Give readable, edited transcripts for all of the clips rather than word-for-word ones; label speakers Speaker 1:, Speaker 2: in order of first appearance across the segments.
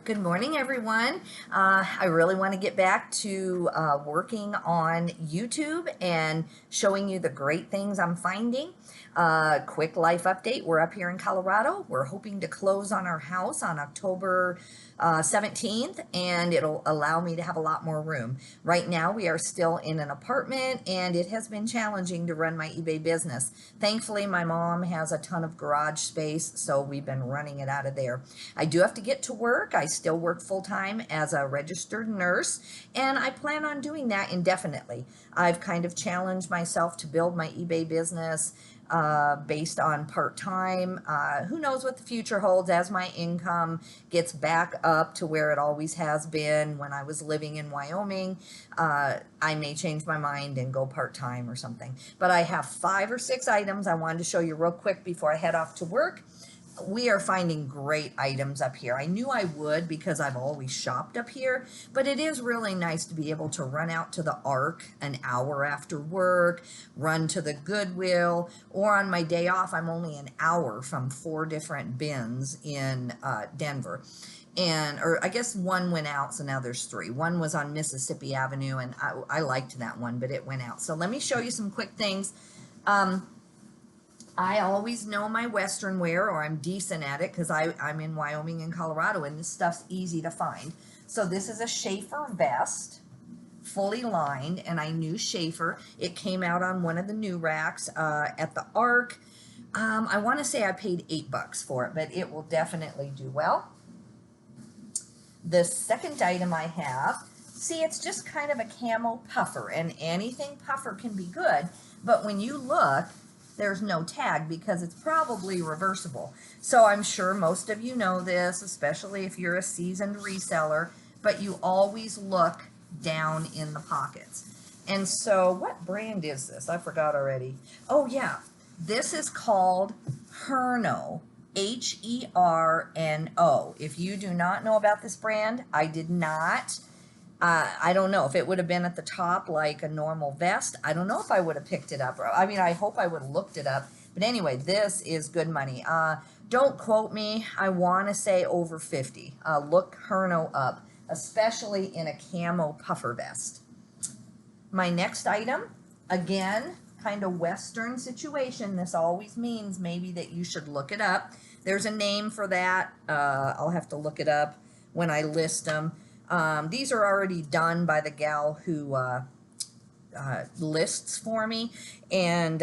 Speaker 1: Good morning, everyone. I really want to get back to working on YouTube and showing you the great things I'm finding. Quick life update. We're up here in Colorado. We're hoping to close on our house on October 17th, and it'll allow me to have a lot more room. Right now, we are still in an apartment, and it has been challenging to run my eBay business. Thankfully, my mom has a ton of garage space, so we've been running it out of there. I do have to get to work. I still work full-time as a registered nurse, and I plan on doing that indefinitely. I've kind of challenged myself to build my eBay business based on part-time. Who knows what the future holds as my income gets back up to where it always has been when I was living in Wyoming. I may change my mind and go part-time or something. But I have 5 or 6 items I wanted to show you real quick before I head off to work. We are finding great items up here. I knew I would because I've always shopped up here, but it is really nice to be able to run out to the Ark an hour after work, run to the Goodwill, or on my day off, I'm only an hour from 4 different bins in Denver. Or I guess one went out, so now there's 3. One was on Mississippi Avenue, and I liked that one, but it went out. So let me show you some quick things. I always know my Western wear, or I'm decent at it because I'm in Wyoming and Colorado, and this stuff's easy to find. So this is a Schaefer vest, fully lined, and I knew Schaefer. It came out on one of the new racks at the Ark. I want to say I paid $8 for it, but it will definitely do well. The second item I have, see, it's just kind of a camo puffer, and anything puffer can be good, but when you look, there's no tag because it's probably reversible. So I'm sure most of you know this, especially if you're a seasoned reseller, but you always look down in the pockets. And so what brand is this? I forgot already. Oh yeah, this is called Herno, H-E-R-N-O. If you do not know about this brand, I did not. I don't know if it would have been at the top like a normal vest. I don't know if I would have picked it up. I mean, I hope I would have looked it up. But anyway, this is good money. Don't quote me. I want to say over 50. Look Herno up, especially in a camo puffer vest. My next item, again, kind of Western situation. This always means maybe that you should look it up. There's a name for that. I'll have to look it up when I list them. These are already done by the gal who lists for me, and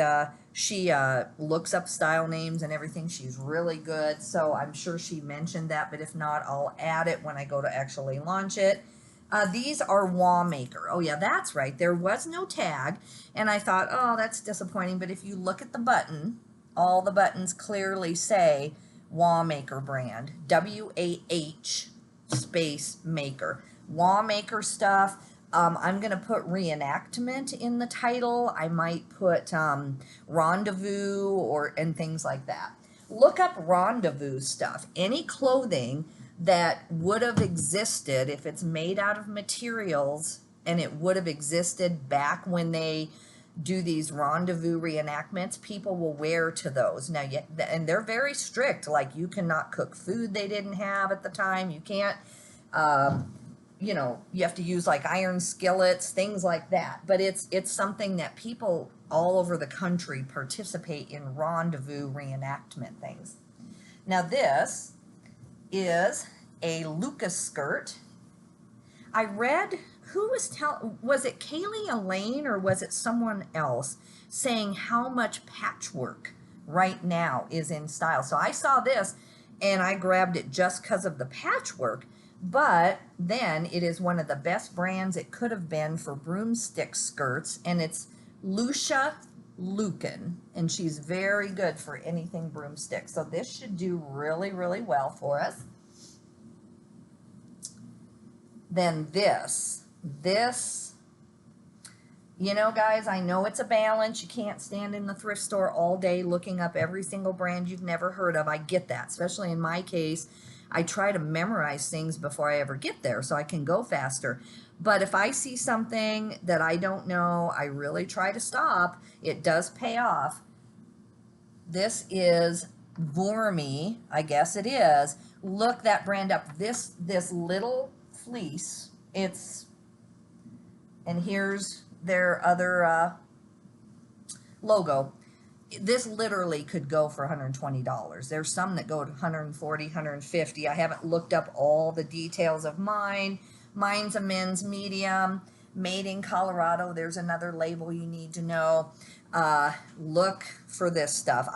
Speaker 1: she looks up style names and everything. She's really good, so I'm sure she mentioned that, but if not, I'll add it when I go to actually launch it. These are Wallmaker. Oh yeah, that's right. There was no tag, and I thought, oh, that's disappointing, but if you look at the button, all the buttons clearly say Wallmaker brand, W-A-H space maker. Wallmaker stuff. I'm going to put reenactment in the title. I might put rendezvous and things like that. Look up rendezvous stuff. Any clothing that would have existed if it's made out of materials, and it would have existed back when they do these rendezvous reenactments, people will wear to those. Now, and they're very strict. Like, you cannot cook food they didn't have at the time. You can't, you know, you have to use like iron skillets, things like that. But it's something that people all over the country participate in, rendezvous reenactment things. Now, this is a Lucas skirt. I read, who was it Kaylee Elaine or was it someone else saying how much patchwork right now is in style? So I saw this and I grabbed it just because of the patchwork, but then it is one of the best brands it could have been for broomstick skirts, and it's Lucia Lucan, and she's very good for anything broomstick. So this should do really, really well for us. Then this, you know, guys, I know it's a balance. You can't stand in the thrift store all day looking up every single brand you've never heard of. I get that, especially in my case. I try to memorize things before I ever get there so I can go faster. But if I see something that I don't know, I really try to stop. It does pay off. This is Vormy, I guess it is. Look that brand up. This little fleece. And here's their other logo. This literally could go for $120. There's some that go to 140, 150. I haven't looked up all the details of mine. Mine's a men's medium, made in Colorado. There's another label you need to know. Look for this stuff.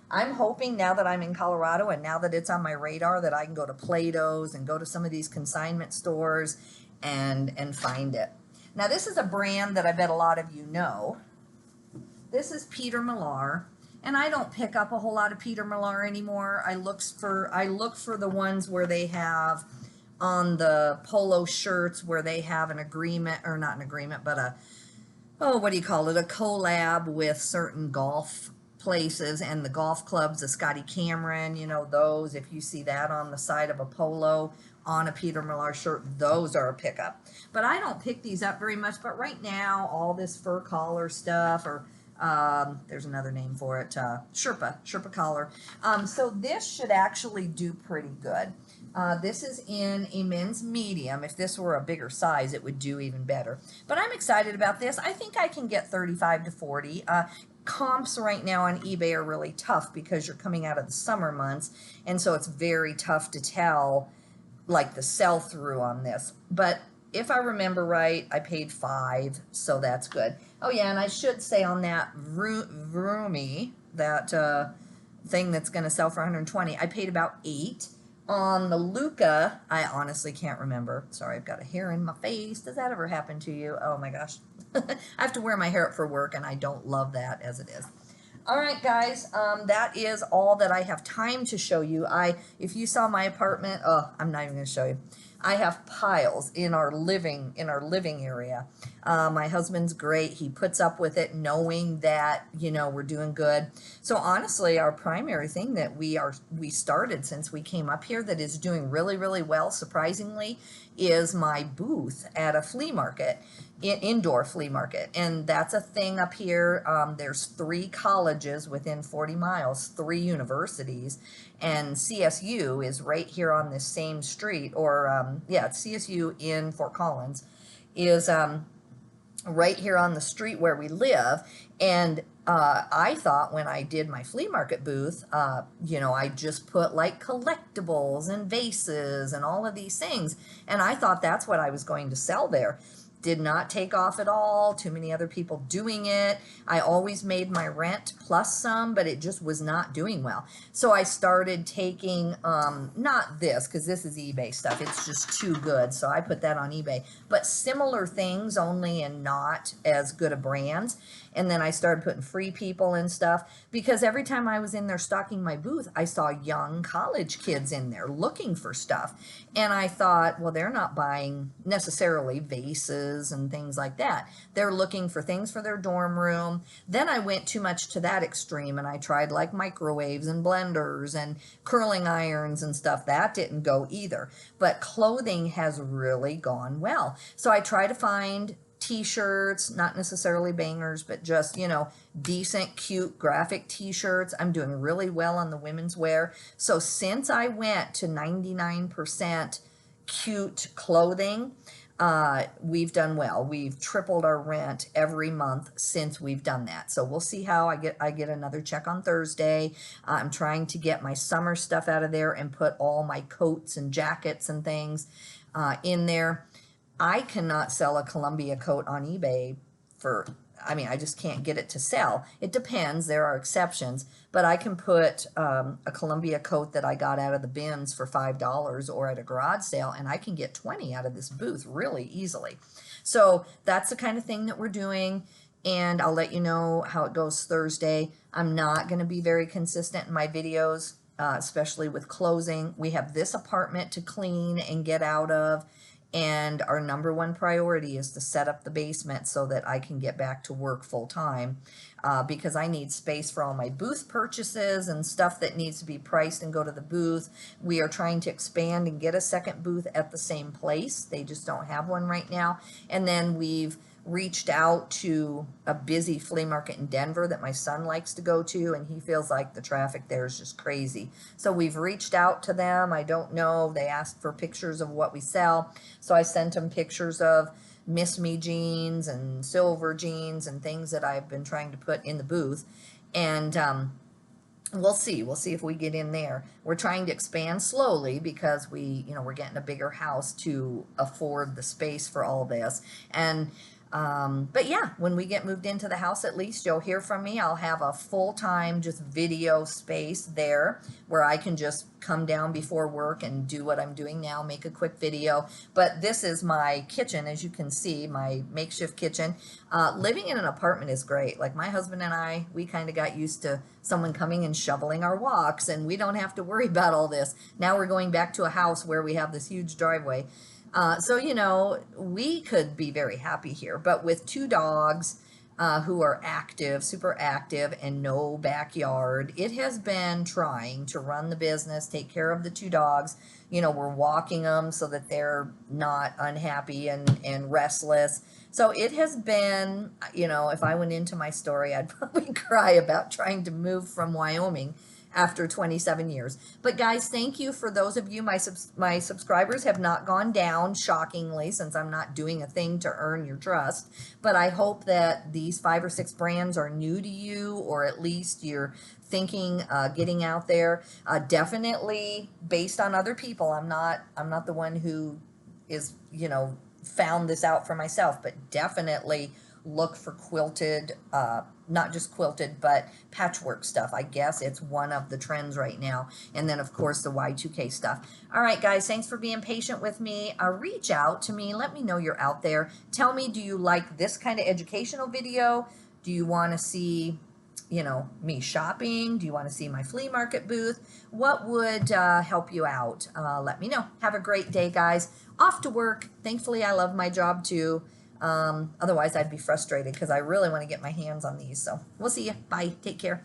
Speaker 1: I'm hoping now that I'm in Colorado and now that it's on my radar that I can go to Plato's and go to some of these consignment stores and find it. Now this is a brand that I bet a lot of you know. This is Peter Millar, and I don't pick up a whole lot of Peter Millar anymore. I look for the ones where they have on the polo shirts where they have an agreement, or not an agreement, but a, oh, what do you call it? A collab with certain golf places and the golf clubs, the Scotty Cameron, you know, those, if you see that on the side of a polo on a Peter Millar shirt, those are a pickup. But I don't pick these up very much, but right now, all this fur collar stuff, or there's another name for it, Sherpa collar. So this should actually do pretty good. This is in a men's medium. If this were a bigger size, it would do even better. But I'm excited about this. I think I can get 35 to 40. Comps right now on eBay are really tough because you're coming out of the summer months, and so it's very tough to tell like the sell-through on this. But if I remember right, I paid $5, so that's good. Oh yeah, and I should say on that Vroomy, that thing that's going to sell for 120, I paid about $8. On the Luca, I honestly can't remember. Sorry, I've got a hair in my face. Does that ever happen to you? Oh my gosh. I have to wear my hair up for work, and I don't love that as it is. All right, guys, that is all that I have time to show you. If you saw my apartment, oh, I'm not even going to show you. I have piles in our living area. My husband's great. He puts up with it knowing that, you know, we're doing good. So honestly, our primary thing that we started since we came up here that is doing really, really well, surprisingly, is my booth at a flea market, indoor flea market. And that's a thing up here. There's 3 colleges within 40 miles, 3 universities, and CSU is right here on this same street, or yeah, it's CSU in Fort Collins, is right here on the street where we live. And I thought when I did my flea market booth, you know, I just put like collectibles and vases and all of these things. And I thought that's what I was going to sell there. Did not take off at all. Too many other people doing it. I always made my rent plus some, but it just was not doing well. So I started taking, not this, because this is eBay stuff. It's just too good. So I put that on eBay. But similar things, only in not as good a brands. And then I started putting Free People and stuff, because every time I was in there stocking my booth, I saw young college kids in there looking for stuff. And I thought, well, they're not buying necessarily vases and things like that. They're looking for things for their dorm room. Then I went too much to that extreme, and I tried like microwaves and blenders and curling irons and stuff. That didn't go either. But clothing has really gone well. So I try to find t-shirts, not necessarily bangers, but just, you know, decent, cute, graphic t-shirts. I'm doing really well on the women's wear. So since I went to 99% cute clothing, we've done well. We've tripled our rent every month since we've done that. So we'll see how I get another check on Thursday. I'm trying to get my summer stuff out of there and put all my coats and jackets and things in there. I cannot sell a Columbia coat on eBay for, I mean, I just can't get it to sell. It depends. There are exceptions. But I can put a Columbia coat that I got out of the bins for $5 or at a garage sale, and I can get 20 out of this booth really easily. So that's the kind of thing that we're doing, and I'll let you know how it goes Thursday. I'm not going to be very consistent in my videos, especially with closing. We have this apartment to clean and get out of. And our number one priority is to set up the basement so that I can get back to work full time, because I need space for all my booth purchases and stuff that needs to be priced and go to the booth. We are trying to expand and get a second booth at the same place. They just don't have one right now. And then we've reached out to a busy flea market in Denver that my son likes to go to, and he feels like the traffic there is just crazy. So we've reached out to them. I don't know. They asked for pictures of what we sell. So I sent them pictures of Miss Me jeans and silver jeans and things that I've been trying to put in the booth. And we'll see. We'll see if we get in there. We're trying to expand slowly because we're getting a bigger house to afford the space for all this. And but yeah, when we get moved into the house, at least you'll hear from me. I'll have a full-time just video space there where I can just come down before work and do what I'm doing now, make a quick video. But this is my kitchen, as you can see, my makeshift kitchen. Living in an apartment is great. Like my husband and I, we kind of got used to someone coming and shoveling our walks, and we don't have to worry about all this. Now we're going back to a house where we have this huge driveway. So, we could be very happy here, but with 2 dogs who are active, super active, and no backyard, it has been trying to run the business, take care of the 2 dogs. We're walking them so that they're not unhappy and restless. So it has been, if I went into my story, I'd probably cry about trying to move from Wyoming after 27 years. But guys, thank you for those of you. My subscribers have not gone down, shockingly, since I'm not doing a thing to earn your trust. But I hope that these 5 or 6 brands are new to you, or at least you're thinking getting out there. Definitely based on other people. I'm not the one who is, found this out for myself, but definitely look for quilted, not just quilted, but patchwork stuff. I guess it's one of the trends right now. And then, of course, the Y2K stuff. All right, guys, thanks for being patient with me. Reach out to me. Let me know you're out there. Tell me, do you like this kind of educational video? Do you want to see, me shopping? Do you want to see my flea market booth? What would help you out? Let me know. Have a great day, guys. Off to work. Thankfully, I love my job, too. Otherwise, I'd be frustrated because I really want to get my hands on these. So we'll see you. Bye. Take care.